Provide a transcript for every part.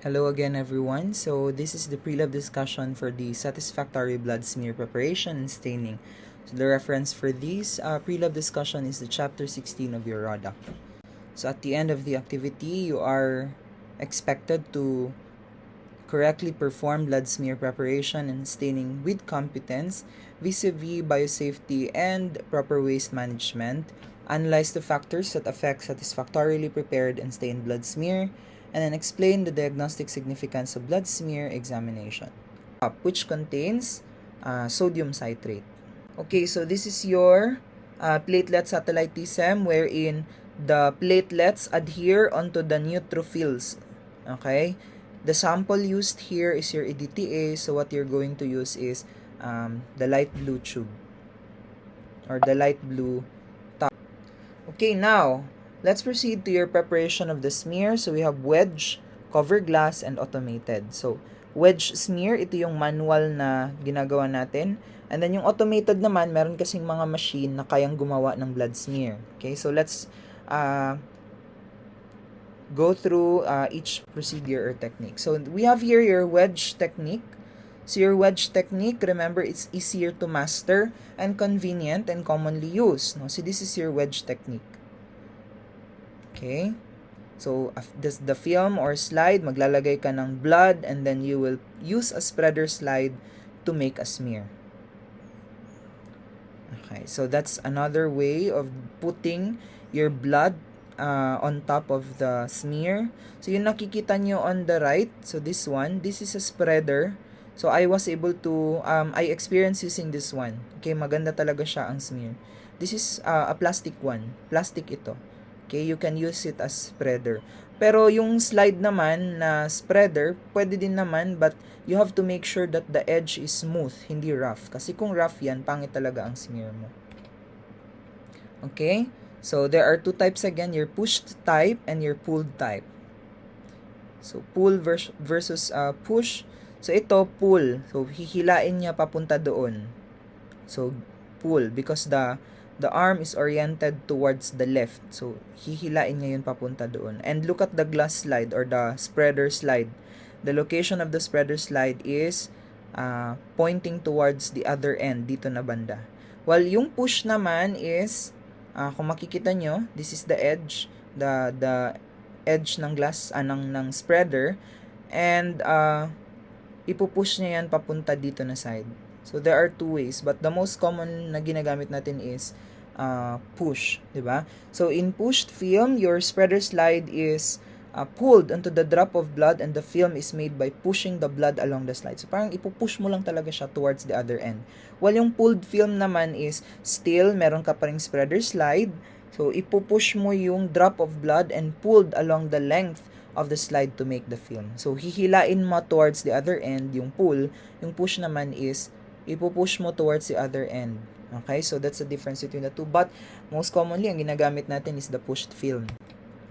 Hello again, everyone. So this is the pre-lab discussion for the satisfactory blood smear preparation and staining. So the reference for this pre-lab discussion is the chapter 16 of your RODAC. So at the end of the activity, you are expected to correctly perform blood smear preparation and staining with competence vis-a-vis biosafety and proper waste management, analyze the factors that affect satisfactorily prepared and stained blood smear, and then explain the diagnostic significance of blood smear examination, which contains sodium citrate. Okay, so this is your platelet satellite T-SEM wherein the platelets adhere onto the neutrophils. Okay, the sample used here is your EDTA, so what you're going to use is the light blue tube or the light blue top. Okay, now let's proceed to your preparation of the smear. So we have wedge, cover glass, and automated. So wedge smear, ito yung manual na ginagawa natin. And then yung automated naman, meron kasing mga machine na kayang gumawa ng blood smear. Okay, so let's go through each procedure or technique. So we have here your wedge technique. So your wedge technique, remember, it's easier to master and convenient and commonly used. No? So this is your wedge technique. Okay? So the film or slide, maglalagay ka ng blood and then you will use a spreader slide to make a smear. Okay, so that's another way of putting your blood on top of the smear. So yung nakikita nyo on the right, so this one, this is a spreader. So I was able to, I experienced using this one. Okay, maganda talaga siya ang smear. This is a plastic one. Plastic ito. Okay, you can use it as spreader. Pero yung slide naman na spreader, pwede din naman, but you have to make sure that the edge is smooth, hindi rough. Kasi kung rough yan, pangit talaga ang smear mo. Okay? So there are two types again, your pushed type and your pulled type. So pull versus push. So ito, pull. So hihilain niya papunta doon. So pull because the arm is oriented towards the left. So hihilain niya yun papunta doon. And look at the glass slide or the spreader slide. The location of the spreader slide is pointing towards the other end, dito na banda. While yung push naman is, kung makikita nyo, this is the edge, the edge ng glass, ng spreader. And ipupush niya yan papunta dito na side. So there are two ways, but the most common na ginagamit natin is push, di ba? So in pushed film, your spreader slide is pulled onto the drop of blood and the film is made by pushing the blood along the slide. So parang ipupush mo lang talaga siya towards the other end. While yung pulled film naman is still meron ka pa ring spreader slide. So ipupush mo yung drop of blood and pulled along the length of the slide to make the film. So hihilain mo towards the other end yung pull, yung push naman is ipupush mo towards the other end. Okay, so that's the difference between the two. But most commonly, ang ginagamit natin is the pushed film.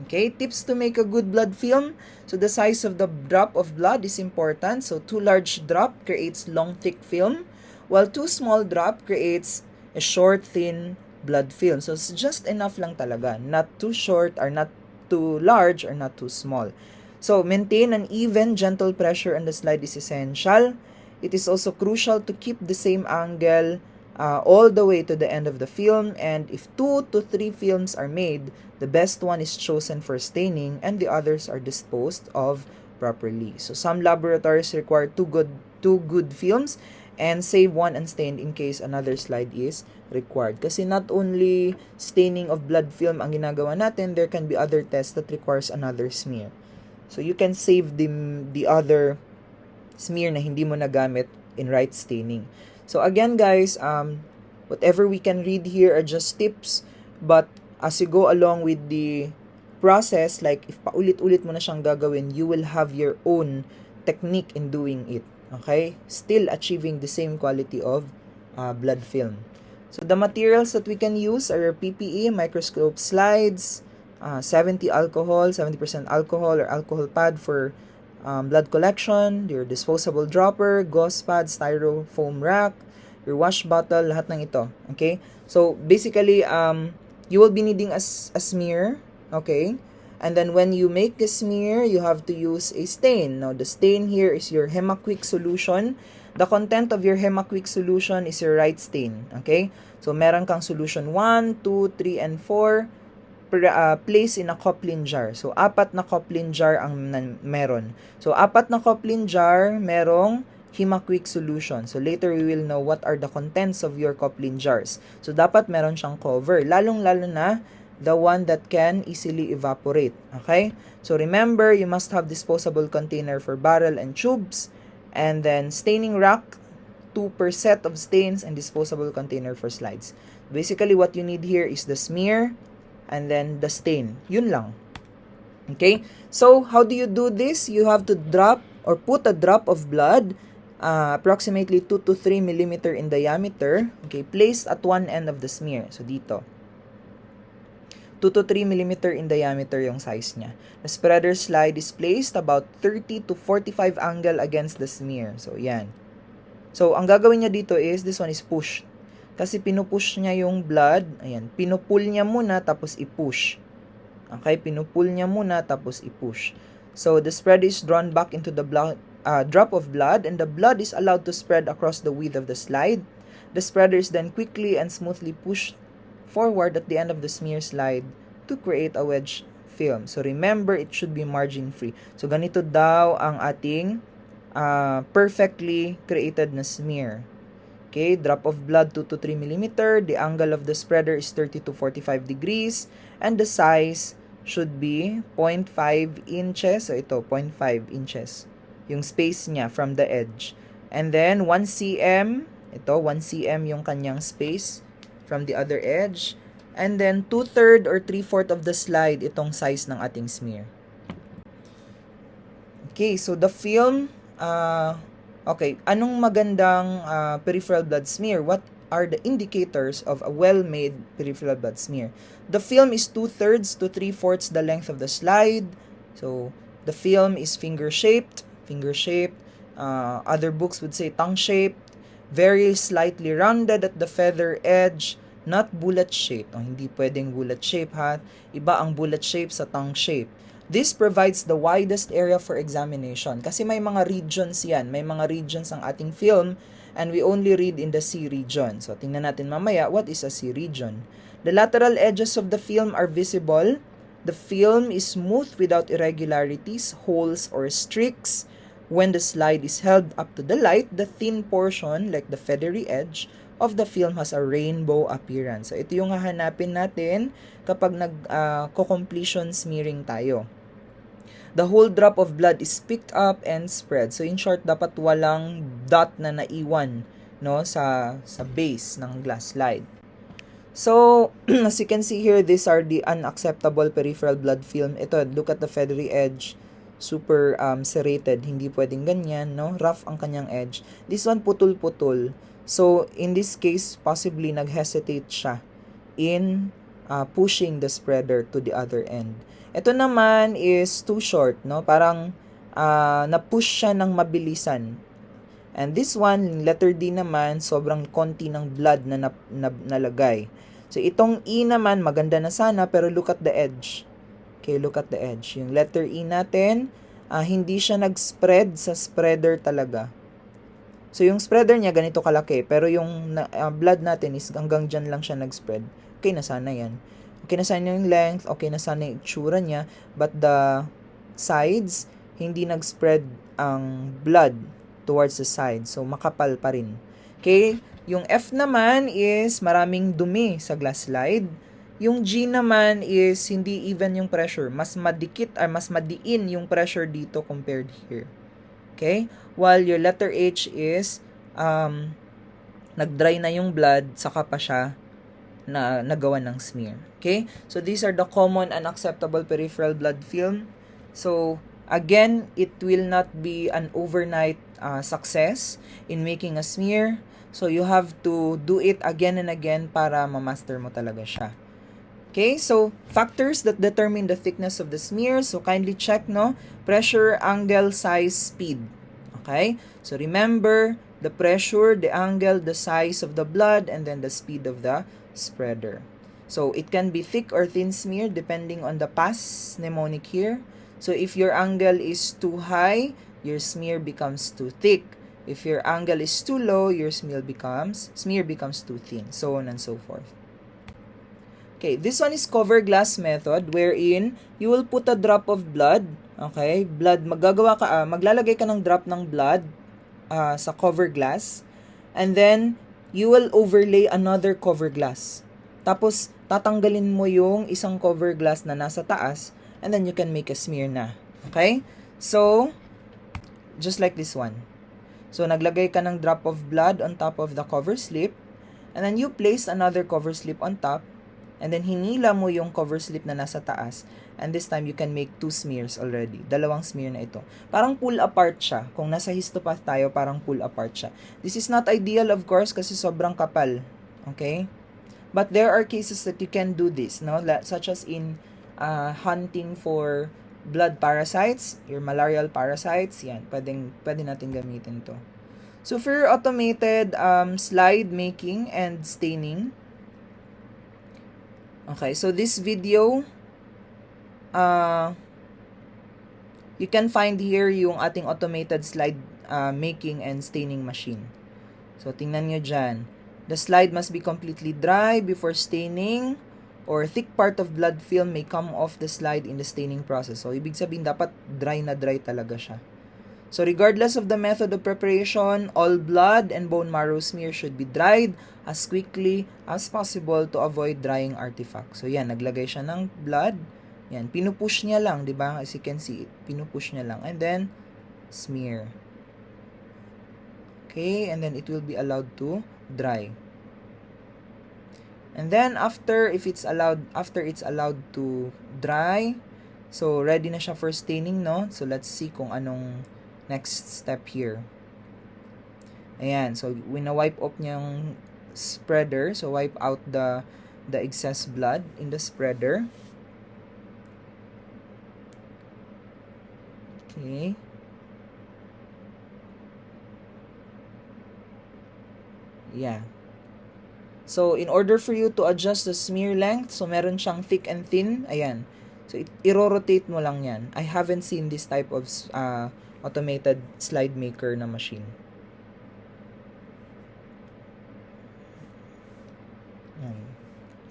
Okay, tips to make a good blood film. So the size of the drop of blood is important. So too large drop creates long thick film, while too small drop creates a short thin blood film. So it's just enough lang talaga, not too short or not too large or not too small. So maintain an even gentle pressure on the slide is essential. It is also crucial to keep the same angle all the way to the end of the film, and if 2 to 3 films are made, the best one is chosen for staining and the others are disposed of properly. So some laboratories require two good films and save one unstained in case another slide is required. Kasi not only staining of blood film ang ginagawa natin, there can be other tests that requires another smear. So you can save the other smear na hindi mo nagamit in right staining. So again guys, whatever we can read here are just tips, but as you go along with the process, like if paulit-ulit mo na siyang gagawin, you will have your own technique in doing it. Okay? Still achieving the same quality of blood film. So the materials that we can use are PPE, microscope slides, 70% alcohol or alcohol pad for blood collection, your disposable dropper, gauze pad, styrofoam rack, your wash bottle, lahat ng ito. Okay? So basically, you will be needing a smear, okay? And then when you make a smear, you have to use a stain. Now, the stain here is your Hemaquick solution. The content of your Hemaquick solution is your right stain. Okay? So, meron kang solution 1, 2, 3, and 4. Place in a Coplin jar. So, 4 na Coplin jar ang meron. So, 4 na Coplin jar, merong Hemaquick solution. So, later we will know what are the contents of your Coplin jars. So, dapat meron siyang cover. Lalong-lalo na the one that can easily evaporate. Okay? So, remember, you must have disposable container for barrel and tubes. And then, staining rack, 2 per set of stains, and disposable container for slides. Basically, what you need here is the smear and then the stain. Yun lang. Okay? So, how do you do this? You have to drop or put a drop of blood approximately 2 to 3 millimeter in diameter, okay, placed at one end of the smear. So, dito. 2 to 3 millimeter in diameter yung size niya. The spreader slide is placed about 30 to 45 angle against the smear. So, yan. So, ang gagawin niya dito is, this one is push. Kasi pinupush niya yung blood. Ayan. Pinupull niya muna, tapos i-push. Okay? Pinupull niya muna, tapos i-push. So, the spread is drawn back into the blood, drop of blood, and the blood is allowed to spread across the width of the slide. The spreader is then quickly and smoothly pushed forward at the end of the smear slide to create a wedge film. So, remember, it should be margin-free. So, ganito daw ang ating perfectly created na smear. Okay, drop of blood 2 to 3 millimeter. The angle of the spreader is 30 to 45 degrees. And the size should be 0.5 inches. So, ito, 0.5 inches. Yung space niya from the edge. And then, 1 cm. Ito, 1 cm yung kanyang space from the other edge. And then, 2/3 or 3/4 of the slide, itong size ng ating smear. Okay, so the film, okay, anong magandang peripheral blood smear? What are the indicators of a well-made peripheral blood smear? The film is 2/3 to 3/4 the length of the slide. So, the film is finger-shaped. Other books would say tongue-shaped. Very slightly rounded at the feather edge, not bullet-shaped. Hindi pwedeng bullet-shape ha. Iba ang bullet-shape sa tongue-shape. This provides the widest area for examination. Kasi may mga regions yan. May mga regions ang ating film and we only read in the C region. So, tingnan natin mamaya, what is a C region? The lateral edges of the film are visible. The film is smooth without irregularities, holes, or streaks. When the slide is held up to the light, the thin portion, like the feathery edge, of the film has a rainbow appearance. So, ito yung hahanapin natin kapag nag-completion smearing tayo. The whole drop of blood is picked up and spread. So, in short, dapat walang dot na naiwan, no, sa base ng glass slide. So, as you can see here, these are the unacceptable peripheral blood film. Ito, look at the feathery edge. Super serrated. Hindi pwedeng ganyan, no? Rough ang kanyang edge. This one, putol-putol. So, in this case, possibly nag-hesitate siya in pushing the spreader to the other end. Ito naman is too short, no? Parang na-push siya ng mabilisan. And this one, letter D naman, sobrang konti ng blood na nalagay. So, itong E naman, maganda na sana, pero look at the edge. Okay, look at the edge. Yung letter E natin, hindi siya nag-spread sa spreader talaga. So, yung spreader niya ganito kalaki, pero yung blood natin is hanggang dyan lang siya nag-spread. Okay na sana yan. Okay na sana yung length, okay na sana yung itsura niya, but the sides, hindi nag-spread ang blood towards the side. So, makapal pa rin. Okay? Yung F naman is maraming dumi sa glass slide. Yung G naman is hindi even yung pressure. Mas madikit or mas madiin yung pressure dito compared here. Okay? While your letter H is nag-dry na yung blood, saka pa siya na nagawa ng smear. Okay? So, these are the common unacceptable peripheral blood film. So, again, it will not be an overnight success in making a smear. So, you have to do it again and again para ma-master mo talaga siya. Okay, so factors that determine the thickness of the smear. So kindly check, no? Pressure, angle, size, speed. Okay? So remember the pressure, the angle, the size of the blood, and then the speed of the spreader. So it can be thick or thin smear depending on the past mnemonic here. So if your angle is too high, your smear becomes too thick. If your angle is too low, your smear becomes too thin, so on and so forth. Okay, this one is cover glass method wherein you will put a drop of blood. Okay, maglalagay ka ng drop ng blood sa cover glass, and then you will overlay another cover glass. Tapos tatanggalin mo yung isang cover glass na nasa taas, and then you can make a smear na. Okay? So, just like this one. So, naglagay ka ng drop of blood on top of the cover slip, and then you place another cover slip on top, and then hinila mo yung cover slip na nasa taas, and this time you can make 2 smears already. Dalawang smear na ito. Parang pull apart siya. Kung nasa histopath tayo, parang pull apart siya. This is not ideal, of course, kasi sobrang kapal. Okay? But there are cases that you can do this, no? Such as in hunting for blood parasites, your malarial parasites, yan. Pwede natin gamitin to. So, for automated slide making and staining, okay, so this video, you can find here yung ating automated slide making and staining machine. So, tingnan nyo dyan. The slide must be completely dry before staining, or thick part of blood film may come off the slide in the staining process. So, ibig sabihin, dapat dry na dry talaga siya. So, regardless of the method of preparation, all blood and bone marrow smear should be dried as quickly as possible to avoid drying artifacts. So, yan, naglagay siya ng blood. Yan, pinupush niya lang, di ba? As you can see, pinupush niya lang. And then, smear. Okay, and then it will be allowed to dry. And then, after it's allowed to dry, so, ready na siya for staining, no? So, let's see kung anong next step here. Ayan, so wina-wipe off niya yung spreader. So wipe out the excess blood in the spreader. Okay. Yeah. So in order for you to adjust the smear length, so meron siyang thick and thin, ayan. So i-rotate mo lang yan. I haven't seen this type of automated slide maker na machine.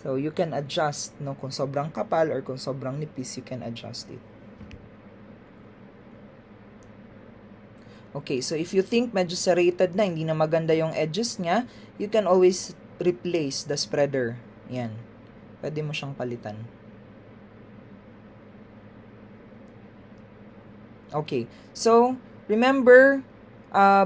So, you can adjust, no? Kung sobrang kapal or kung sobrang nipis, you can adjust it. Okay, so if you think medyo serrated na, hindi na maganda yung edges niya, you can always replace the spreader. Yan. Pwede mo siyang palitan. Okay, so remember,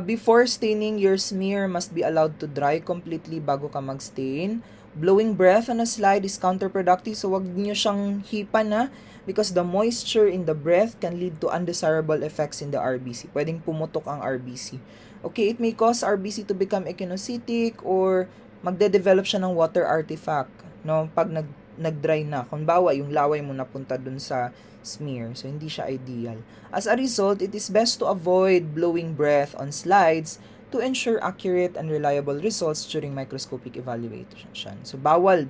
before staining, your smear must be allowed to dry completely bago ka mag-stain. Blowing breath on a slide is counterproductive, so wag niyo siyang hipan na, because the moisture in the breath can lead to undesirable effects in the RBC. Pwedeng pumutok ang RBC. Okay, it may cause RBC to become echinocytic or magde-develop siya ng water artifact, no? Pag nag-dry na. Kung bawa, yung laway mo napunta dun sa smear. So, hindi siya ideal. As a result, it is best to avoid blowing breath on slides to ensure accurate and reliable results during microscopic evaluation. So, bawal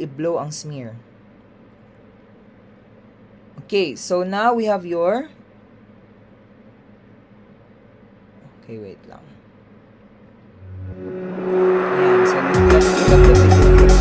i-blow ang smear. Okay, so now we have your... Okay, wait lang. Ayan, so let's look at the video first.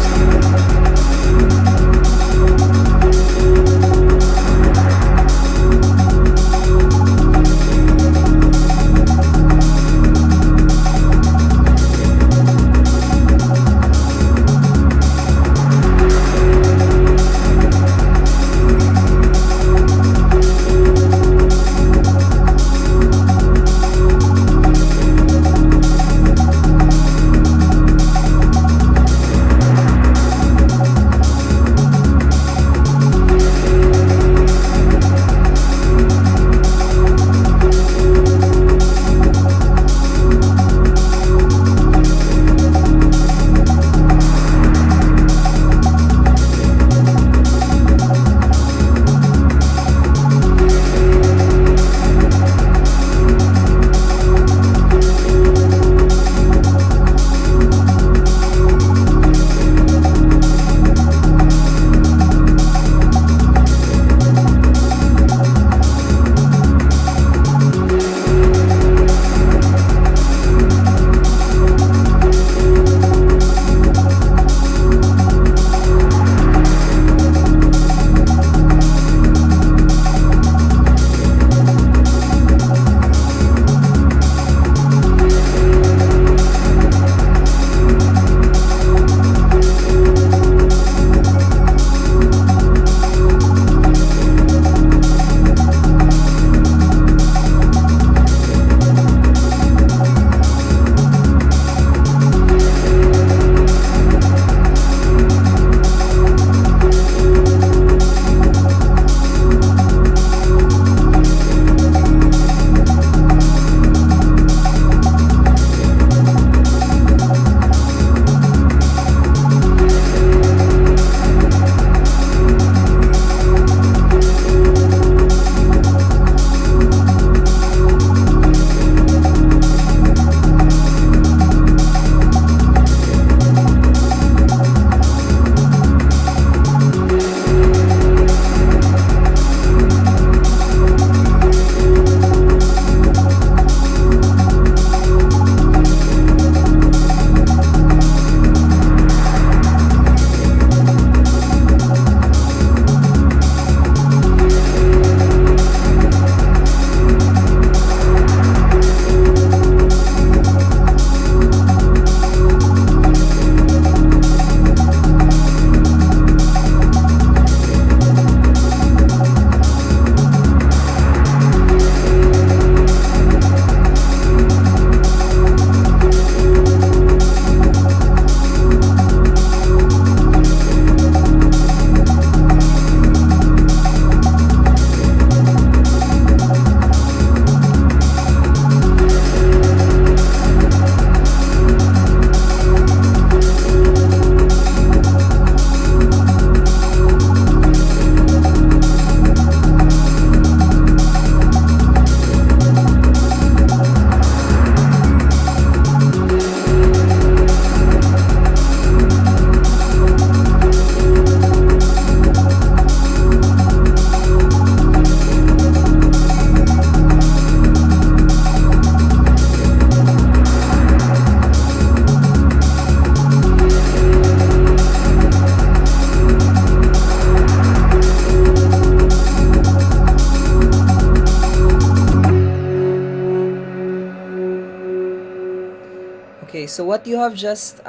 Okay, so what you have just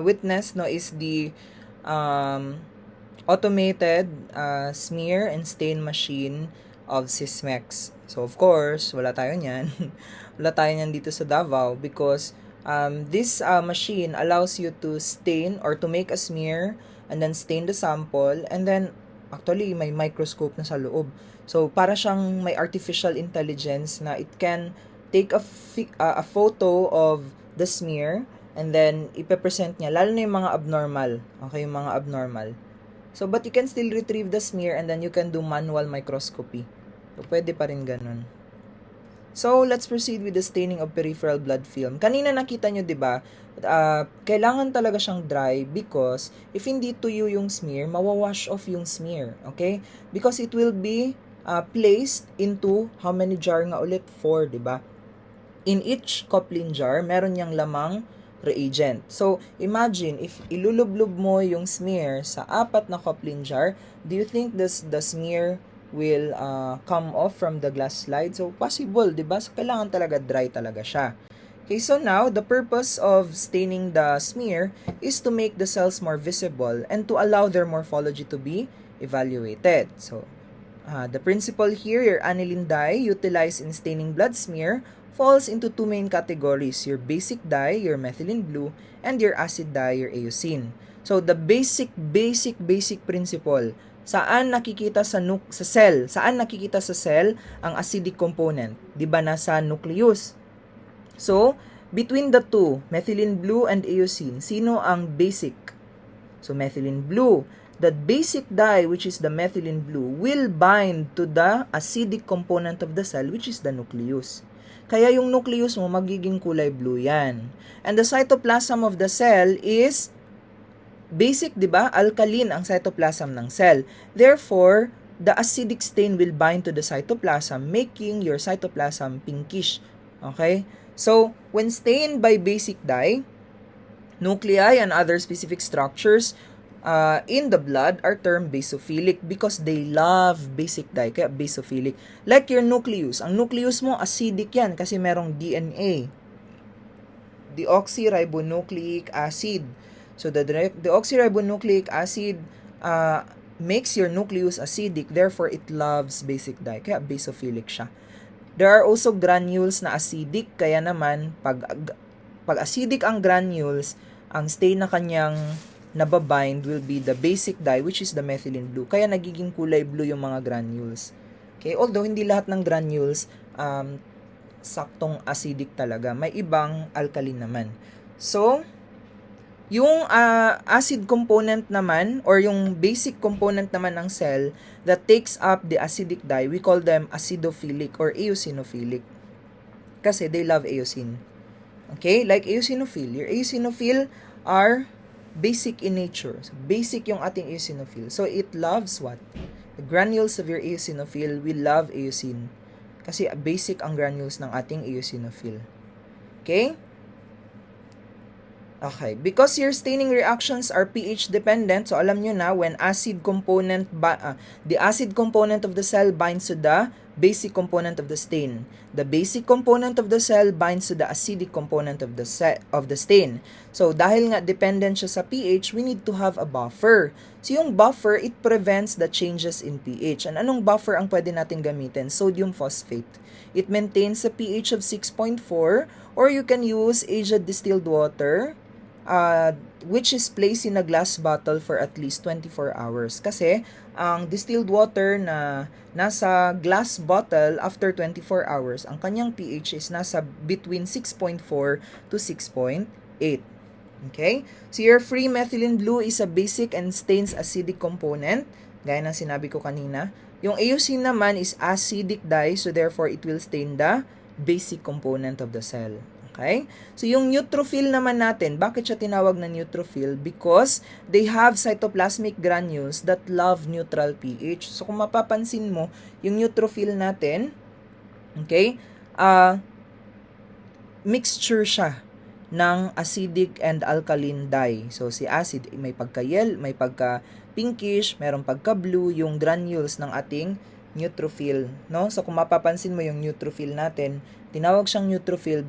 witnessed is the automated smear and stain machine of Sysmex. So of course, wala tayo niyan. Wala tayo niyan dito sa Davao because this machine allows you to stain or to make a smear and then stain the sample, and then actually may microscope na sa loob. So para siyang may artificial intelligence na it can take a photo of the smear and then ipe-present niya, lalo na yung mga abnormal. Okay, yung mga abnormal. So, but you can still retrieve the smear and then you can do manual microscopy. So, pwede pa rin ganun. So, let's proceed with the staining of peripheral blood film. Kanina nakita nyo, di ba? Kailangan talaga siyang dry because if hindi tuyo yung smear, mawawash off yung smear. Okay? Because it will be placed into how many jar nga ulit? 4, di ba? In each Coplin jar, meron niyang lamang reagent. So, imagine, if ilulublob mo yung smear sa 4 na Coplin jar, do you think the smear will come off from the glass slide? So, possible, di ba? So, kailangan talaga dry talaga siya. Okay, so now, the purpose of staining the smear is to make the cells more visible and to allow their morphology to be evaluated. So, the principle here, your aniline dye utilized in staining blood smear falls into 2 main categories, your basic dye, your methylene blue, and your acid dye, your eosin. So, the basic principle, saan nakikita sa cell? Saan nakikita sa cell ang acidic component? Di ba nasa nucleus? So, between the two, methylene blue and eosin, sino ang basic? So, methylene blue. That basic dye, which is the methylene blue, will bind to the acidic component of the cell, which is the nucleus. Kaya yung nucleus mo, magiging kulay blue yan. And the cytoplasm of the cell is basic, di ba? Alkaline ang cytoplasm ng cell. Therefore, the acidic stain will bind to the cytoplasm, making your cytoplasm pinkish. Okay? So, when stained by basic dye, nuclei and other specific structures in the blood are termed basophilic because they love basic dye, kaya basophilic. Like your nucleus. Ang nucleus mo, acidic yan kasi merong DNA. Deoxyribonucleic acid. So, the deoxyribonucleic acid makes your nucleus acidic, therefore it loves basic dye, kaya basophilic siya. There are also granules na acidic, kaya naman, pag acidic ang granules, ang stain na kanyang nababind will be the basic dye, which is the methylene blue. Kaya nagiging kulay blue yung mga granules. Okay, although hindi lahat ng granules saktong acidic talaga. May ibang alkaline naman. So, yung acid component naman or yung basic component naman ng cell that takes up the acidic dye, we call them acidophilic or eosinophilic. Kasi they love eosin. Okay? Like eosinophil. Your eosinophil are basic in nature. So, basic yung ating eosinophil. So, it loves what? The granules of your eosinophil will love eosin. Kasi basic ang granules ng ating eosinophil. Okay? Okay. Because your staining reactions are pH dependent, so alam nyo na, when acid component, the acid component of the cell binds to the basic component of the stain. The basic component of the cell binds to the acidic component of the stain. So, dahil nga dependent siya sa pH, we need to have a buffer. So, yung buffer, it prevents the changes in pH. And anong buffer ang pwede natin gamitin? Sodium phosphate. It maintains a pH of 6.4, or you can use aged distilled water, which is placed in a glass bottle for at least 24 hours. Kasi, ang distilled water na nasa glass bottle after 24 hours, ang kanyang pH is nasa between 6.4 to 6.8. Okay? So, your free methylene blue is a basic and stains acidic component, gaya ng sinabi ko kanina. Yung eosin naman is acidic dye, so therefore, it will stain the basic component of the cell. Okay? So, yung neutrophil naman natin, bakit siya tinawag na neutrophil? Because they have cytoplasmic granules that love neutral pH. So, kung mapapansin mo, yung neutrophil natin, okay, mixture siya ng acidic and alkaline dye. So, si acid, may may pagka-pinkish, merong pagka-blue, yung granules ng ating neutrophil, no? So, kung mapapansin mo yung neutrophil natin, tinawag siyang neutrophil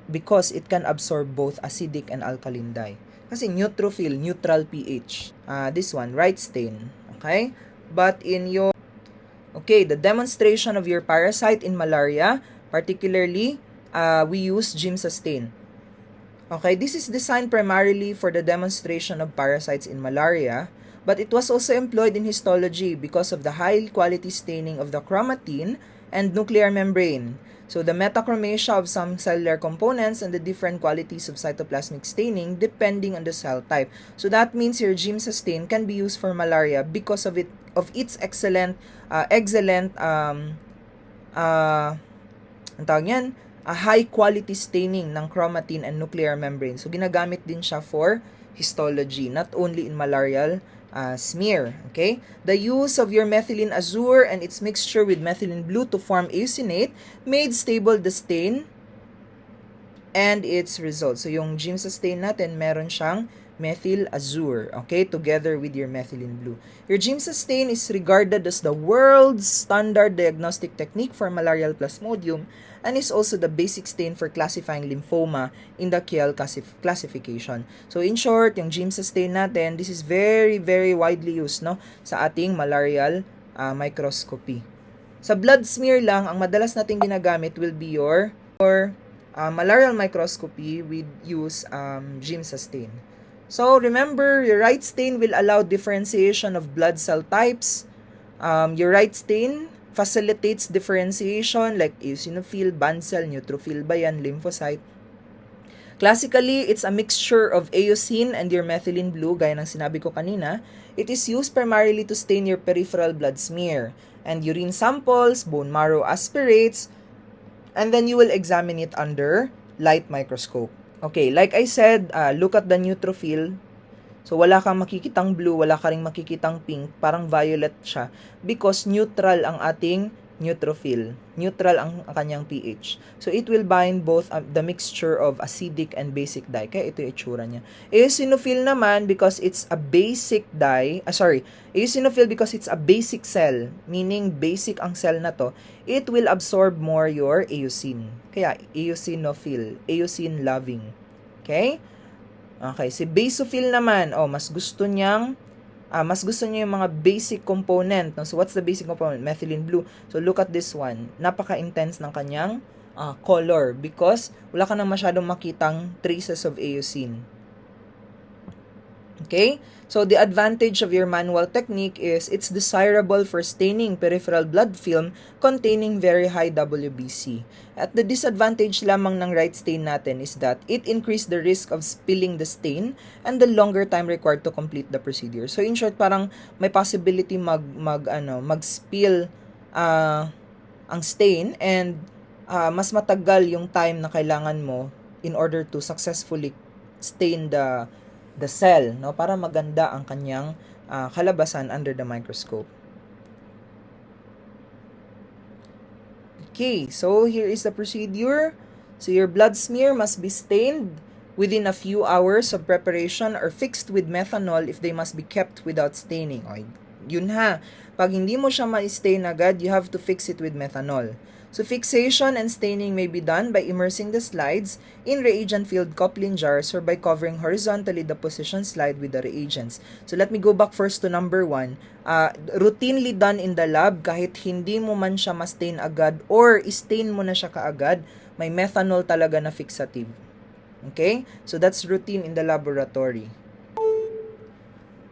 because it can absorb both acidic and alkaline dye. Kasi neutrophil, neutral pH. This one, right stain. Okay? But in your... Okay, the demonstration of your parasite in malaria, particularly, we use Giemsa stain. Okay, this is designed primarily for the demonstration of parasites in malaria, but it was also employed in histology because of the high quality staining of the chromatin and nuclear membrane. So the metachromasia of some cellular components and the different qualities of cytoplasmic staining depending on the cell type. So that means your Giemsa stain can be used for malaria because of its excellent a high quality staining ng chromatin and nuclear membrane. So ginagamit din siya for histology, not only in malarial smear. Okay? The use of your methylene azure and its mixture with methylene blue to form eosinate made stable the stain and its results. So yung Giemsa stain natin, meron siyang methyl azure, okay, together with your methylene blue. Your Giemsa stain is regarded as the world's standard diagnostic technique for malarial plasmodium and is also the basic stain for classifying lymphoma in the Kiel classification. So in short, yung Giemsa stain natin, this is very, very widely used, no, sa ating malarial microscopy. Sa blood smear lang, ang madalas nating ginagamit will be your malarial microscopy with use Giemsa stain. So, remember, your right stain will allow differentiation of blood cell types. Your right stain facilitates differentiation like eosinophil, band cell, neutrophil ba yan, lymphocyte. Classically, it's a mixture of eosin and your methylene blue, gaya ng sinabi ko kanina. It is used primarily to stain your peripheral blood smear and urine samples, bone marrow aspirates, and then you will examine it under light microscope. Okay, like I said, look at the neutrophil. So, wala kang makikitang blue, wala ka ring makikitang pink, parang violet siya because neutral ang ating neutrophil. Neutral ang kanyang pH. So, it will bind both the mixture of acidic and basic dye. Kaya ito yung itsura niya. Eosinophil naman because it's a basic dye. Eosinophil because it's a basic cell. Meaning, basic ang cell na to. It will absorb more your eosin. Kaya, eosinophil. Eosin loving. Okay? Okay. Si basophil naman, mas gusto niya yung mga basic component. No? So, what's the basic component? Methylene blue. So, look at this one. Napaka-intense ng kanyang color because wala ka na masyadong makitang traces of eosin. Okay? So, the advantage of your manual technique is it's desirable for staining peripheral blood film containing very high WBC. At the disadvantage lamang ng right stain natin is that it increased the risk of spilling the stain and the longer time required to complete the procedure. So, in short, parang may possibility mag-spill ang stain and mas matagal yung time na kailangan mo in order to successfully stain the cell, no, para maganda ang kanyang kalabasan under the microscope. Okay, so here is the procedure. So your blood smear must be stained within a few hours of preparation or fixed with methanol if they must be kept without staining. Okay, yun ha. Pag hindi mo siya ma-stain agad, you have to fix it with methanol. So fixation and staining may be done by immersing the slides in reagent-filled Coplin jars or by covering horizontally the position slide with the reagents. So let me go back first to number 1. Routinely done in the lab kahit hindi mo man siya ma-stain agad or stain mo na siya kaagad, may methanol talaga na fixative. Okay? So that's routine in the laboratory.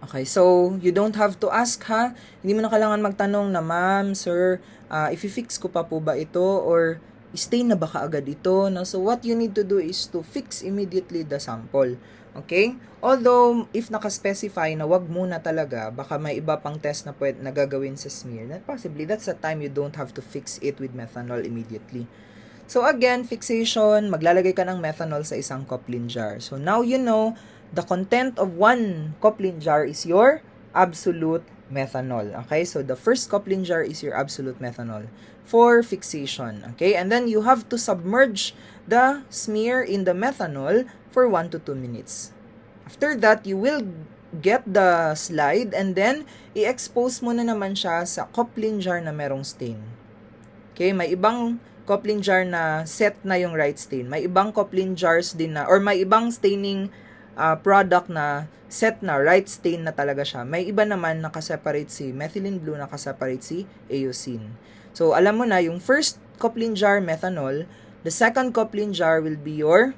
Okay, so you don't have to ask ha. Hindi mo na kailangan magtanong na, ma'am, sir, i-fix ko pa po ba ito or stain na ba kaagad ito? No? So what you need to do is to fix immediately the sample. Okay? Although, if naka-specify na wag muna talaga, baka may iba pang test na na gagawin sa smear, that possibly that's the time you don't have to fix it with methanol immediately. So again, fixation, maglalagay ka ng methanol sa isang Coplin jar. So now you know, the content of one Coplin jar is your absolute methanol. Okay, so the first Coplin jar is your absolute methanol for fixation. Okay, and then you have to submerge the smear in the methanol for 1 to 2 minutes. After that, you will get the slide and then i-expose mo na naman siya sa Coplin jar na merong stain. Okay, may ibang coupling jar na set na yung right stain. May ibang coupling jars din na, or may ibang staining product na set na, right stain na talaga siya. May iba naman nakaseparate si methylene blue, nakaseparate si eosine. So, alam mo na, yung first coupling jar, methanol. The second coupling jar will be your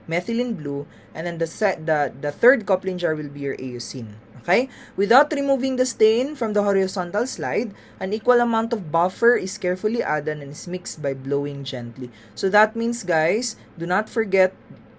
methylene blue, and then the third coupling jar will be your eosine. Okay? Without removing the stain from the horizontal slide, an equal amount of buffer is carefully added and is mixed by blowing gently. So that means, guys, do not forget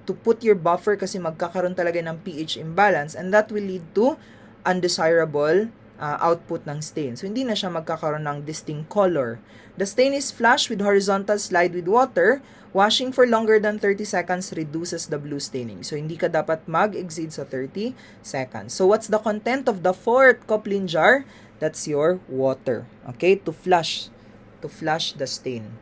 to put your buffer kasi magkakaroon talaga ng pH imbalance, and that will lead to undesirable output ng stain. So, hindi na siya magkakaroon ng distinct color. The stain is flushed with horizontal slide with water. Washing for longer than 30 seconds reduces the blue staining. So, hindi ka dapat mag-exceed sa 30 seconds. So, what's the content of the fourth coupling jar? That's your water. Okay? To flush the stain.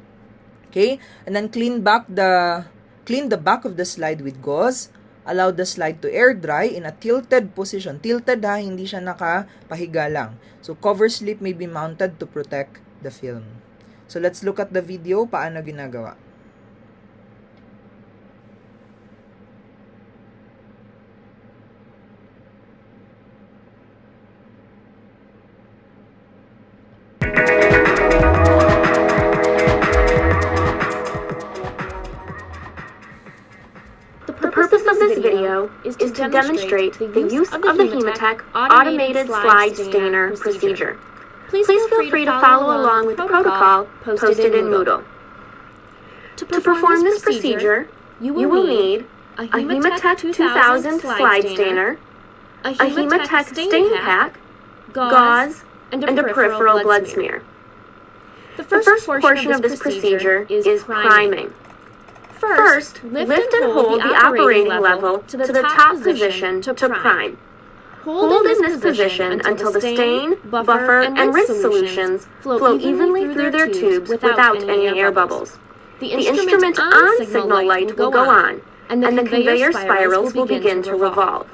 Okay? And then clean the back of the slide with gauze. Allow the slide to air dry in a tilted position. Tilted ha, hindi siya nakapahiga lang. So, cover slip may be mounted to protect the film. So, let's look at the video, paano ginagawa. The purpose of this video is to demonstrate the use of the Hematec automated slide stainer procedure. Please feel free to follow along with the protocol posted in Moodle. To perform this procedure, you will need a Hematec 2000 slide stainer, a Hematec stain pack, gauze, and a peripheral blood smear. The first portion of this procedure is priming. First, lift and hold the operating level to the top position to prime. Hold in this position until the stain, buffer, and rinse solutions flow evenly through their tubes without any air bubbles. The instrument on signal light will go on, and the conveyor spirals will begin to revolve.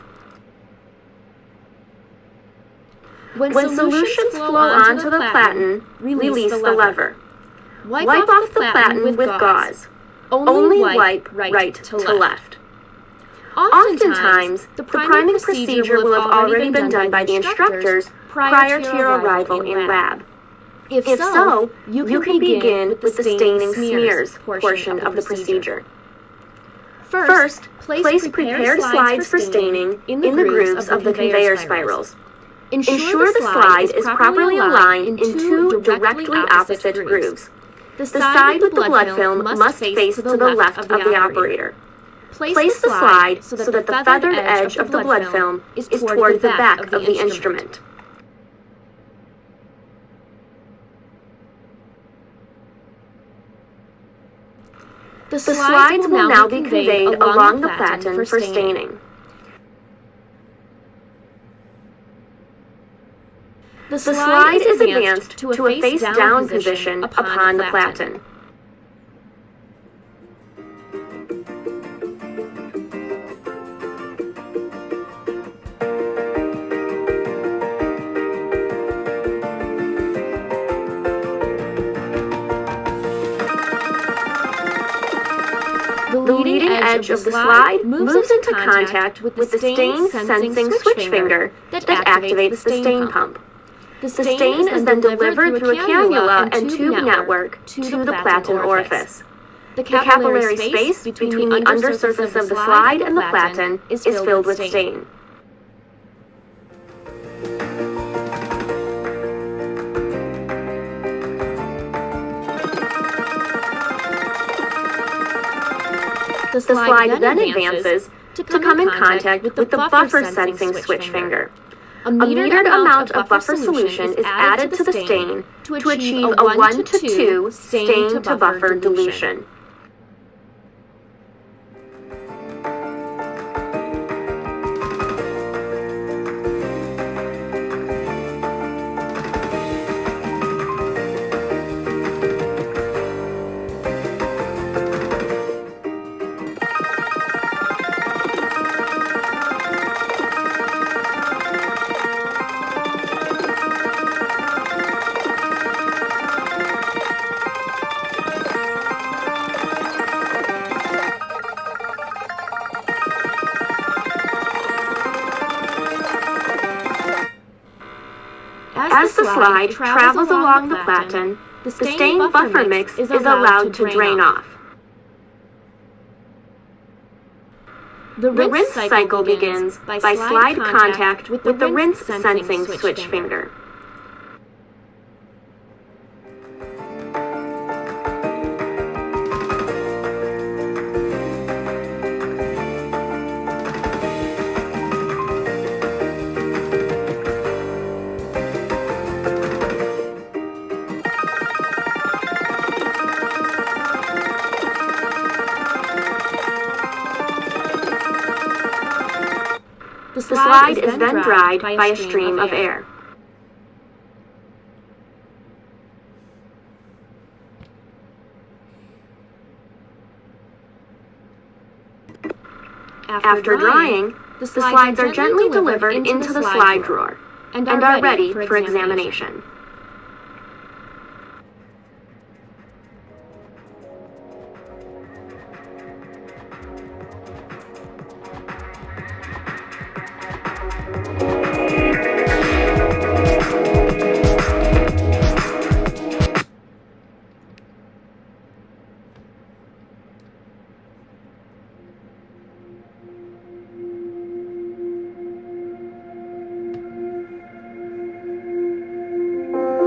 When solutions flow onto the platen, release the lever. Wipe off the platen with gauze. Only wipe right to left. Oftentimes, the priming procedure will have already been done by the instructors prior to your arrival in lab. If so, you can begin with the staining smears portion of the procedure. First, place prepared slides for staining in the grooves of the conveyor spirals. Ensure the slide is properly aligned in two directly opposite grooves. The side with the blood film must face to the left of the operator. Place the slide so that the feathered edge of the blood film is toward the back of the instrument. The slides will now be conveyed along the platen for staining. The slide is advanced to a face-down position upon the platen. The leading edge of the slide moves into contact with the stain-sensing switch finger that activates the stain pump. The stain is then delivered through a cannula and tube network to the platen orifice. The capillary space between the undersurface of the slide and the platen is filled with stain. The slide then advances to come in contact with the buffer-sensing switch finger. A metered amount of buffer solution is added to the stain to achieve a 1 to 2 stain to buffer dilution. the slide travels along the platen, the stain buffer mix is allowed to drain off. The rinse cycle begins by slide contact with the rinse sensing switch finger. The slide is then dried by a stream of air. After drying, the slides are gently delivered into the slide drawer and are ready for examination.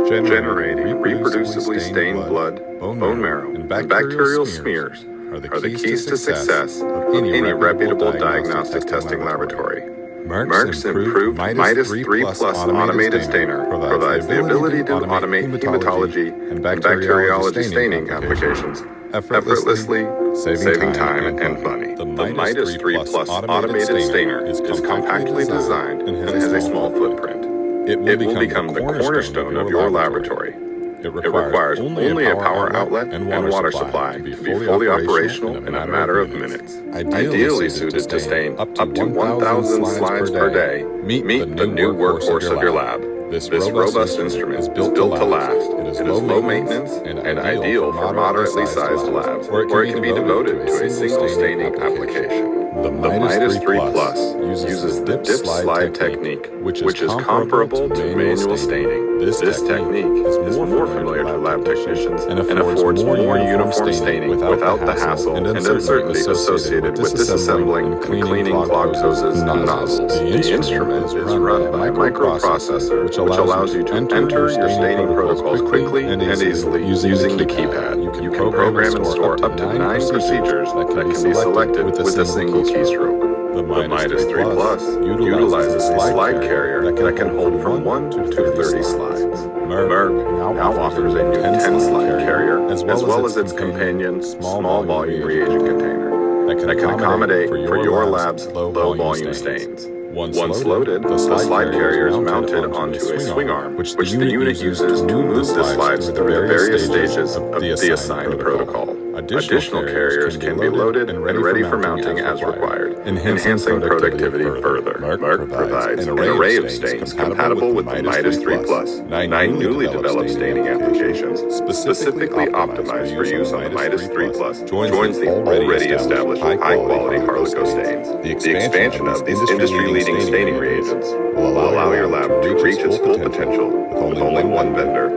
Generating reproducibly stained blood, bone marrow, and bacterial smears are the keys to success of any reputable diagnostic testing laboratory. Merck's improved Midas 3 Plus automated stainer provides the ability to automate hematology and bacteriology staining applications effortlessly, saving time and money. The Midas 3 Plus automated stainer is compactly designed and has a small footprint. It will become the cornerstone of your laboratory. It requires only a power outlet and water supply to be fully operational in a matter of minutes. Ideally suited to stain up to 1,000 slides per day, meet the new workhorse of your lab. This robust instrument is built to last. It is low maintenance and ideal for moderately sized labs, where it can be devoted to a single staining application. The Midas 3 Plus uses the dip slide technique, which is comparable to manual staining. This technique is more familiar to lab technicians and affords more uniform staining without the hassle and uncertainty associated with disassembling and cleaning clogged hoses and nozzles. The instrument is run by a microprocessor, which allows you to enter your staining protocols quickly and easily using the keypad. You can program and store up to 9 procedures that can be selected with a single keystroke. The Midas 3 Plus utilizes a slide carrier that can hold from 1 to 30 slides. Merck now offers a new 10-slide carrier as well as its companion small volume reagent container that can accommodate for your lab's low volume stains. Once loaded, the slide carrier is mounted onto a swing arm, which the unit uses to move the slides through the various stages of the assigned protocol. Additional carriers can be loaded and ready for mounting as required, enhancing productivity further. Merck provides an array of stains compatible with the Midas 3 Plus, 9 newly developed staining applications, specifically optimized for use on the Midas 3 Plus, joins the already established high-quality Harlico stains. The expansion of these industry-leading staining reagents will allow your lab to reach its full potential with only one vendor.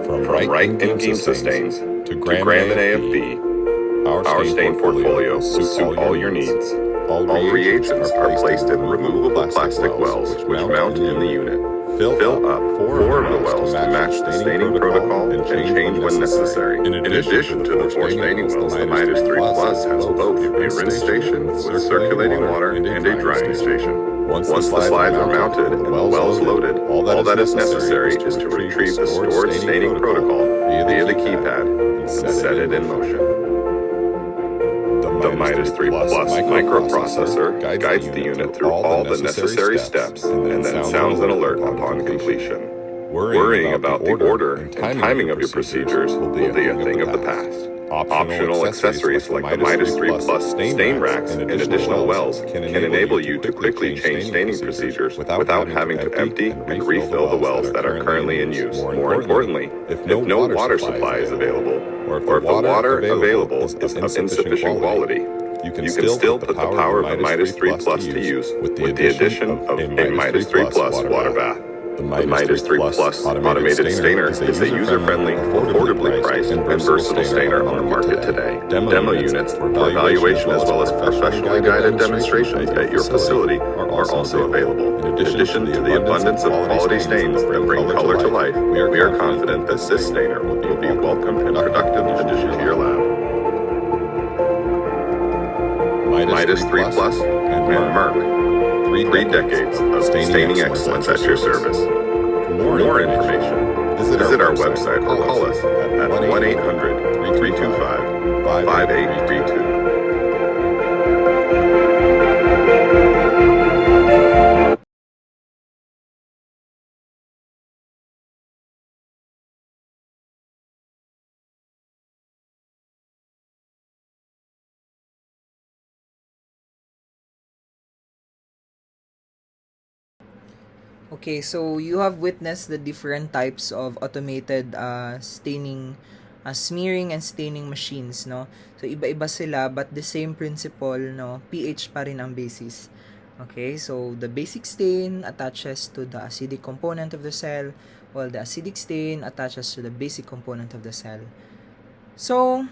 From Wright and Giemsa stains to Grandin AFB, our stain portfolio will suit all your needs. All reagents are placed in removable plastic wells which mount in the unit. Fill up 4 of the wells to match the staining protocol and change when necessary. In addition to the 4 staining wells, the Midas 3 Plus has both a rinse station with circulating water and a drying station. Once the slides are mounted and the wells loaded, all that is necessary is to retrieve the stored staining protocol via the keypad and set it in motion. The Midas 3 Plus microprocessor guides the unit through all the necessary steps and then sounds an alert upon completion. Worrying about the order and timing of your procedures will be a thing of the past. Optional accessories like the Midas 3 Plus stain racks and additional wells can enable you to quickly change staining procedures without having to empty and refill the wells that are currently in use. More importantly, if no water supply is available, or if the water available is of insufficient quality, you can still put the power of the Midas 3 Plus to use with the addition of a Midas 3 Plus water bath. The Midas 3 Plus automated stainer is a user-friendly, affordably priced, and versatile stainer on the market today. Demo units for evaluation as well as professionally guided demonstrations at your facility are also available. In addition to the abundance of quality stains that bring color to life, we are confident that this stainer will be a welcome and productive addition to your lab. Midas 3 Plus and Merck. 3 decades of staining excellence at your service. For more information, visit our website or call us at 1-800-325-5832. Okay, so you have witnessed the different types of automated smearing and staining machines, no? So, iba-iba sila, but the same principle, no? pH pa rin ang basis. Okay, so the basic stain attaches to the acidic component of the cell, while the acidic stain attaches to the basic component of the cell. So,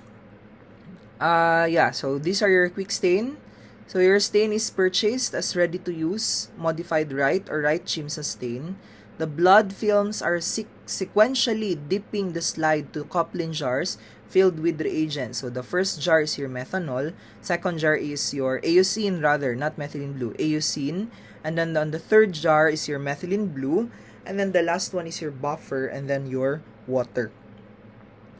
so these are your quick stain. So your stain is purchased as ready to use, modified right or right Chimsa stain. The blood films are sequentially dipping the slide to Coplin jars filled with reagents. So the first jar is your methanol, second jar is your eosine rather, not methylene blue, eosine, and then on the third jar is your methylene blue, and then the last one is your buffer, and then your water.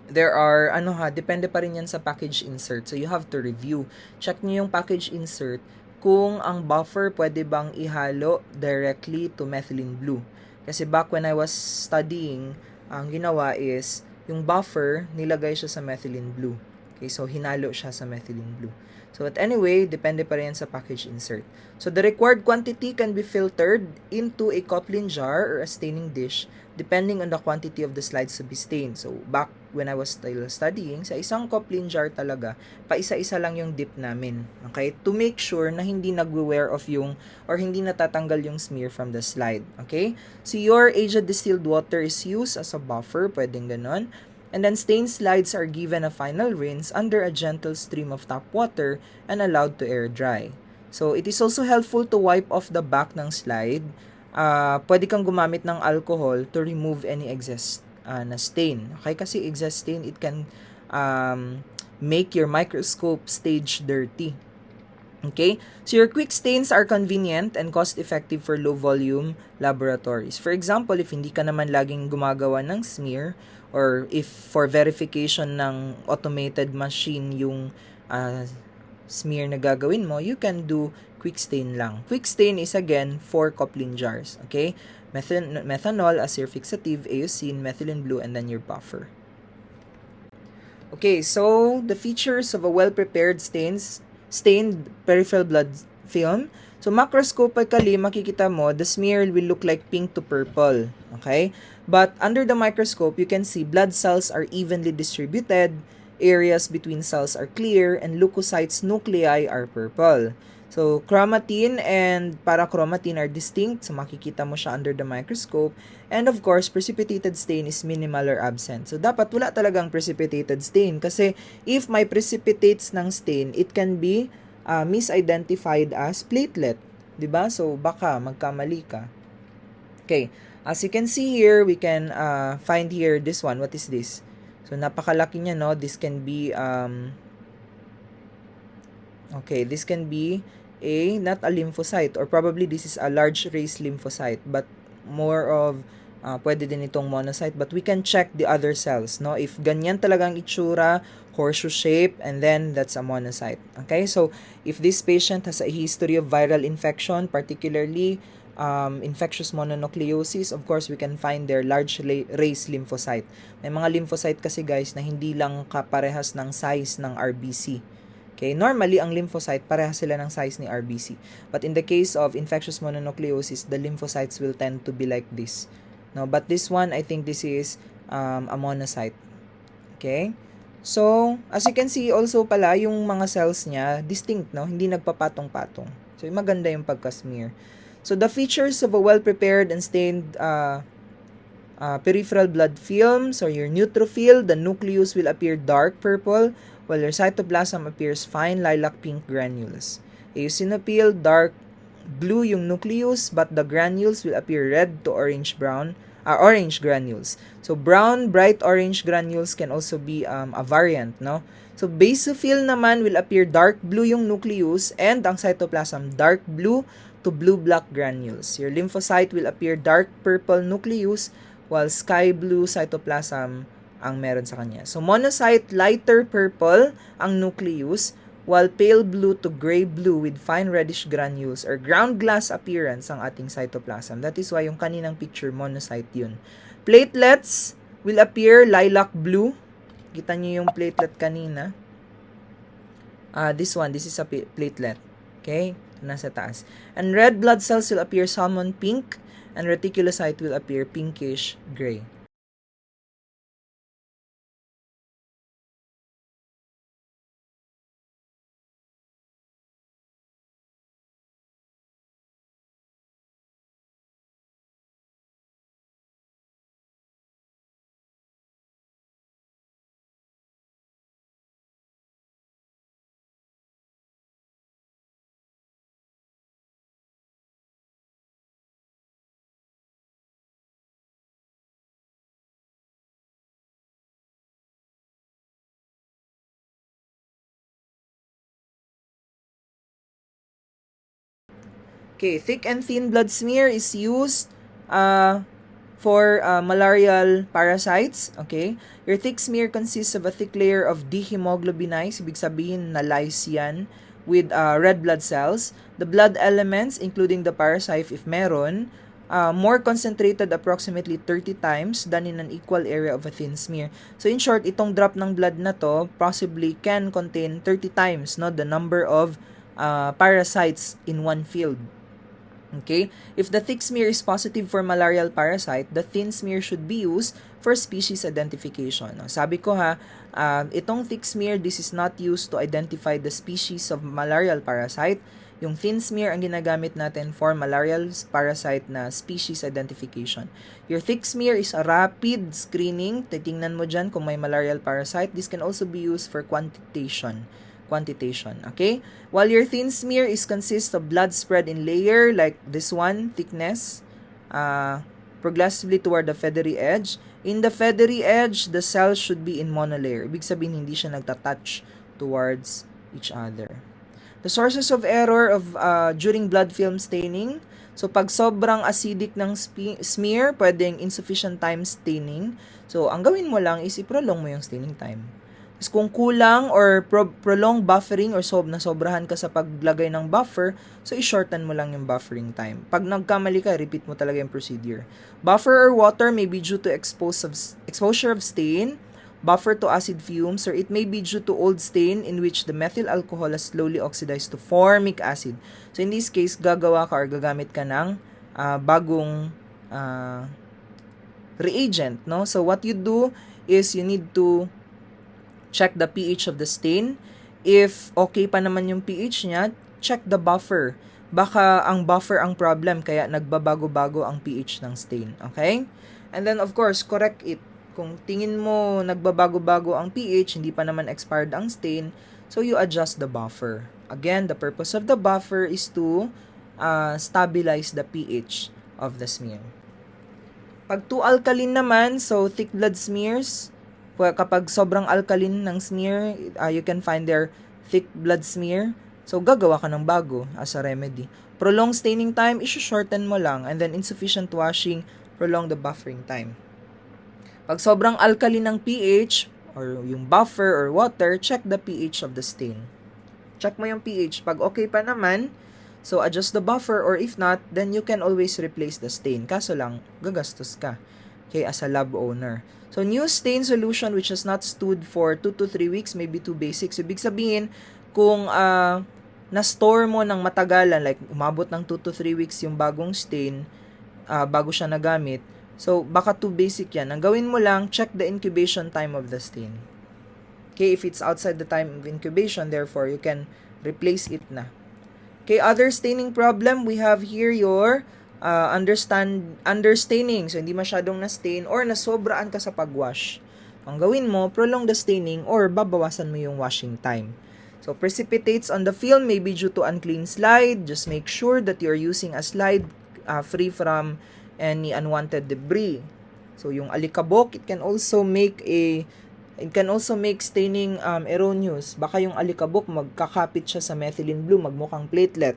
There are, depende pa rin yan sa package insert. So, you have to review. Check nyo yung package insert kung ang buffer pwede bang ihalo directly to methylene blue. Kasi back when I was studying, ang ginawa is, yung buffer, nilagay siya sa methylene blue. Okay, so hinalo siya sa methylene blue. So, but anyway, depende pa rin sa package insert. So, the required quantity can be filtered into a Coplin jar or a staining dish depending on the quantity of the slides to be stained. So, back when I was still studying, sa isang Coplin jar talaga, paisa-isa lang yung dip namin. Okay? To make sure na hindi nagwe-wear off yung, or hindi natatanggal yung smear from the slide. Okay? So, your aged distilled water is used as a buffer. Pwedeng ganon. And then stained slides are given a final rinse under a gentle stream of tap water and allowed to air dry. So, it is also helpful to wipe off the back ng slide. Pwede kang gumamit ng alcohol to remove any excess na stain. Okay? Kasi excess stain, it can make your microscope stage dirty. Okay? So, your quick stains are convenient and cost-effective for low-volume laboratories. For example, if hindi ka naman laging gumagawa ng smear, or if for verification ng automated machine yung smear na gagawin mo, you can do quick stain lang. Quick stain is again 4 Coplin jars. Okay? Methanol as your fixative, eosine, methylene blue, and then your buffer. Okay, so the features of a well-prepared stained peripheral blood film. So, macroscopically, makikita mo, the smear will look like pink to purple. Okay? But under the microscope, you can see blood cells are evenly distributed, areas between cells are clear, and leukocytes nuclei are purple. So, chromatin and parachromatin are distinct. So, makikita mo siya under the microscope. And of course, precipitated stain is minimal or absent. So, dapat wala talagang precipitated stain. Kasi if may precipitates ng stain, it can be misidentified as platelet. Diba? So, baka magkamali ka. Okay. As you can see here, we can find here this one. What is this? So, napakalaki niya, no? This can be, this can be not a lymphocyte, or probably this is a large raised lymphocyte, but more of, pwede din itong monocyte, but we can check the other cells, no? If ganyan talagang itsura, horseshoe shape, and then that's a monocyte. Okay, so if this patient has a history of viral infection, particularly infectious mononucleosis, of course, we can find their large raised lymphocyte. May mga lymphocyte kasi guys na hindi lang kaparehas ng size ng RBC. Okay, normally ang lymphocyte parehas sila ng size ni RBC. But in the case of infectious mononucleosis, the lymphocytes will tend to be like this. No, but this one, I think this is a monocyte. Okay? So, as you can see also pala, yung mga cells niya distinct, no? Hindi nagpapatong-patong. So, maganda yung pagka-smear. So the features of a well-prepared and stained peripheral blood film, so your neutrophil, the nucleus will appear dark purple, while your cytoplasm appears fine lilac pink granules. Eosinophil, dark blue yung nucleus, but the granules will appear red to orange granules. So brown, bright orange granules can also be a variant, no? So basophil naman will appear dark blue yung nucleus and ang cytoplasm dark blue to blue-black granules. Your lymphocyte will appear dark purple nucleus while sky blue cytoplasm ang meron sa kanya. So monocyte lighter purple ang nucleus while pale blue to gray blue with fine reddish granules or ground glass appearance ang ating cytoplasm. That is why yung kaninang picture monocyte yun. Platelets will appear lilac blue. Kita niyo yung platelet kanina. This is a platelet. Okay? Nasa taas. And red blood cells will appear salmon pink and reticulocyte will appear pinkish gray. Okay, thick and thin blood smear is used for malarial parasites. Okay, your thick smear consists of a thick layer of dehemoglobinized, ibig sabihin na lice yan, with red blood cells. The blood elements, including the parasite if meron, more concentrated approximately 30 times than in an equal area of a thin smear. So in short, itong drop ng blood na to possibly can contain 30 times the number of parasites in one field. Okay? If the thick smear is positive for malarial parasite, the thin smear should be used for species identification. Sabi ko itong thick smear, this is not used to identify the species of malarial parasite. Yung thin smear ang ginagamit natin for malarial parasite na species identification. Your thick smear is a rapid screening. Titingnan mo dyan kung may malarial parasite. This can also be used for quantitation. Okay? While your thin smear is consists of blood spread in layer like this one, thickness, progressively toward the feathery edge. In the feathery edge, the cells should be in monolayer. Ibig sabihin, hindi siya nagtatouch towards each other. The sources of error of during blood film staining. So, pag sobrang acidic ng smear, pwedeng insufficient time staining. So, ang gawin mo lang is i-prolong mo yung staining time. Kung kulang or prolonged buffering or nasobrahan ka sa paglagay ng buffer, so i-shorten mo lang yung buffering time. Pag nagkamali ka, repeat mo talaga yung procedure. Buffer or water may be due to exposure of stain, buffer to acid fumes, or it may be due to old stain in which the methyl alcohol has slowly oxidized to formic acid. So in this case, gagawa ka or gagamit ka ng bagong reagent. No? So what you do is you need to check the pH of the stain. If okay pa naman yung pH niya, check the buffer. Baka ang buffer ang problem, kaya nagbabago-bago ang pH ng stain. Okay? And then, of course, correct it. Kung tingin mo nagbabago-bago ang pH, hindi pa naman expired ang stain, so you adjust the buffer. Again, the purpose of the buffer is to stabilize the pH of the smear. Pag too alkaline naman, so thick blood smears, kapag sobrang alkaline ng smear, you can find their thick blood smear. So, gagawa ka ng bago as a remedy. Prolonged staining time, shorten mo lang. And then, insufficient washing, prolong the buffering time. Pag sobrang alkaline ng pH, or yung buffer or water, check the pH of the stain. Check mo yung pH. Pag okay pa naman, so adjust the buffer, or if not, then you can always replace the stain. Kaso lang, gagastos ka. Okay, as a lab owner. So, new stain solution which has not stood for 2 to 3 weeks may be too basic. So, ibig sabihin, kung na-store mo ng matagalan, like umabot ng 2 to 3 weeks yung bagong stain, bago siya nagamit, so, baka too basic yan. Ang gawin mo lang, check the incubation time of the stain. Okay, if it's outside the time of incubation, therefore, you can replace it na. Okay, other staining problem, we have here your understaining. So, hindi masyadong na-stain or nasobraan ka sa pag-wash. Ang gawin mo, prolong the staining or babawasan mo yung washing time. So, precipitates on the film may be due to unclean slide. Just make sure that you're using a slide free from any unwanted debris. So, yung alikabok, it can also make staining erroneous. Baka yung alikabok, magkakapit siya sa methylene blue, magmukhang platelet.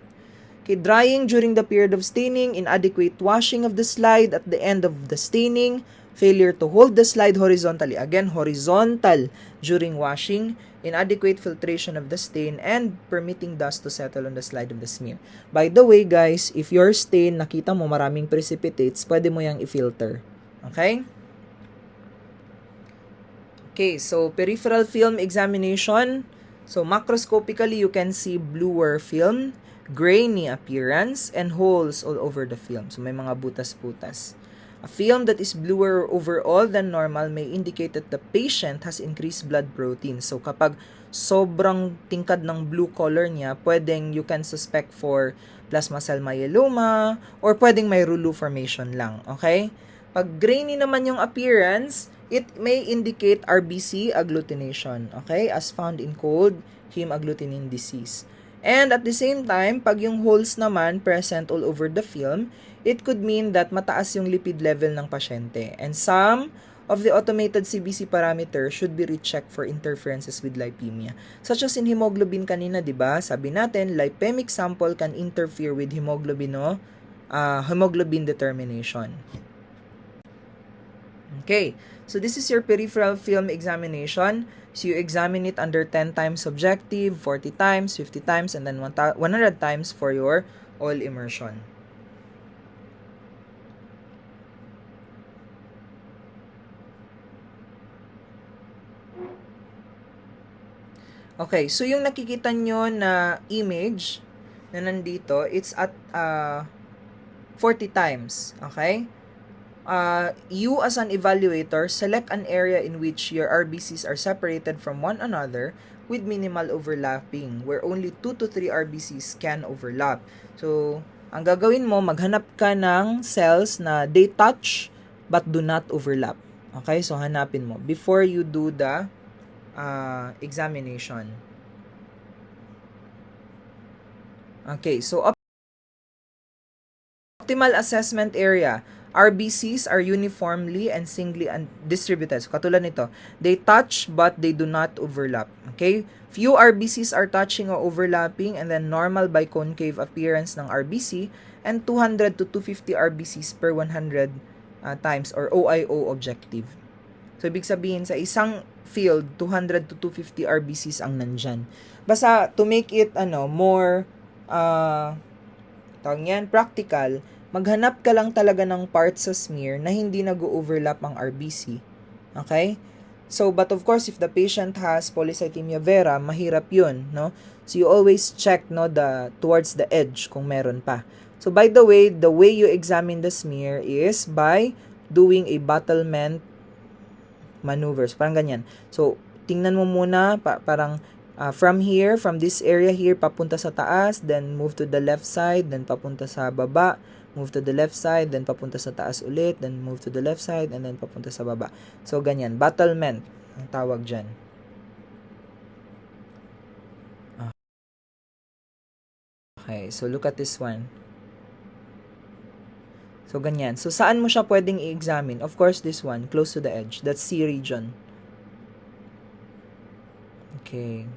Okay, drying during the period of staining, inadequate washing of the slide at the end of the staining, failure to hold the slide horizontally. Again, horizontal during washing, inadequate filtration of the stain, and permitting dust to settle on the slide of the smear. By the way, guys, if your stain, nakita mo maraming precipitates, pwede mo yang i-filter. Okay? Okay, so peripheral film examination. So macroscopically, you can see bluer film, grainy appearance, and holes all over the film. So may mga butas-butas. A film that is bluer overall than normal may indicate that the patient has increased blood protein. So kapag sobrang tingkad ng blue color niya, pwedeng you can suspect for plasma cell myeloma or pwedeng may rouleau formation lang. Okay? Pag grainy naman yung appearance, it may indicate RBC agglutination. Okay? As found in cold hemagglutinin disease. And at the same time, pag yung holes naman present all over the film, it could mean that mataas yung lipid level ng pasyente. And some of the automated CBC parameters should be rechecked for interferences with lipemia. Such as in hemoglobin kanina, di ba? Sabi natin, lipemic sample can interfere with hemoglobin determination. Okay, so this is your peripheral film examination. So you examine it under 10 times subjective, 40 times, 50 times, and then 100 times for your oil immersion. Okay, so yung nakikita nyo na image na nandito, it's at 40 times. Okay? You as an evaluator, select an area in which your RBCs are separated from one another with minimal overlapping, where only 2 to 3 RBCs can overlap. So, ang gagawin mo, maghanap ka ng cells na they touch but do not overlap. Okay? So, hanapin mo before you do the examination. Okay, so optimal assessment area. RBCs are uniformly and singly distributed. So, katulad nito, they touch but they do not overlap. Okay? Few RBCs are touching or overlapping, and then normal biconcave appearance ng RBC, and 200 to 250 RBCs per 100 times, or OIO objective. So, ibig sabihin, sa isang field, 200 to 250 RBCs ang nandyan. Basta, to make it, more, practical, maghanap ka lang talaga ng parts sa smear na hindi nag-overlap ang RBC. Okay? So, but of course, if the patient has polycythemia vera, mahirap yun, no? So, you always check, towards the edge kung meron pa. So, by the way you examine the smear is by doing a battlement maneuvers. Parang ganyan. So, tingnan mo muna, parang from this area here, papunta sa taas, then move to the left side, then papunta sa baba, move to the left side, then papunta sa taas ulit, then move to the left side, and then papunta sa baba. So, ganyan. Battlement ang tawag dyan. Okay, so look at this one. So, ganyan. So, saan mo siya pwedeng i-examine? Of course, this one, close to the edge. That's C region. Okay.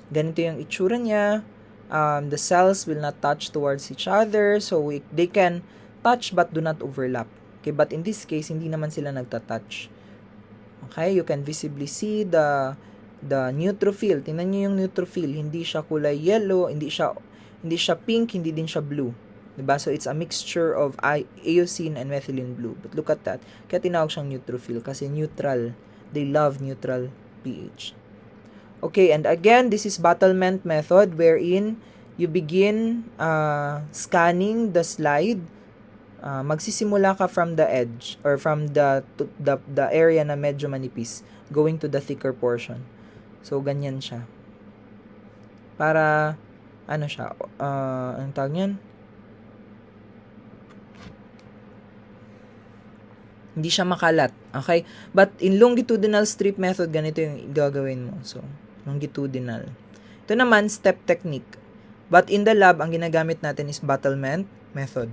Ganito yung itsura niya. The cells will not touch towards each other, so they can touch but do not overlap. Okay, but in this case, hindi naman sila nagta-touch. Okay, you can visibly see the neutrophil. Tingnan niyo yung neutrophil, hindi siya kulay yellow, hindi siya pink, hindi din siya blue. Diba? So it's a mixture of eosine and methylene blue. But look at that. Kaya tinawag siyang neutrophil kasi neutral. They love neutral pH. Okay, and again, this is battlement method wherein you begin scanning the slide. Magsisimula ka from the edge or from the area na medyo manipis going to the thicker portion. So, ganyan siya. para ano siya, anong tawag niyan? Hindi siya makalat. Okay? But in longitudinal strip method, ganito yung gagawin mo. So, longitudinal. Ito naman, step technique. But in the lab, ang ginagamit natin is battlement method.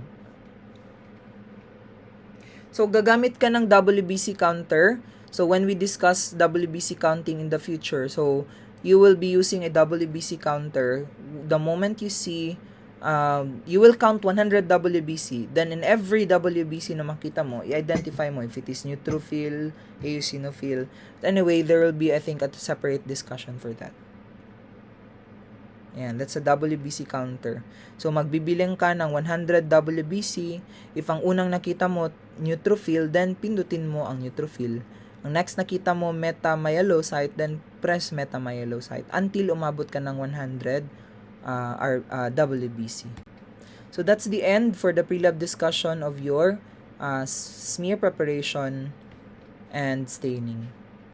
So, gagamit ka ng WBC counter. So, when we discuss WBC counting in the future, so, you will be using a WBC counter. The moment you see, you will count 100 WBC. Then, in every WBC na makita mo, i-identify mo if it is neutrophil, eosinophil. Anyway, there will be, I think, a separate discussion for that. Ayan, that's a WBC counter. So, magbibilang ka ng 100 WBC. If ang unang nakita mo, neutrophil, then pindutin mo ang neutrophil. Ang next nakita mo, metamyelocyte, then press metamyelocyte until umabot ka ng 100 WBC. So, that's the end for the pre-lab discussion of your smear preparation and staining.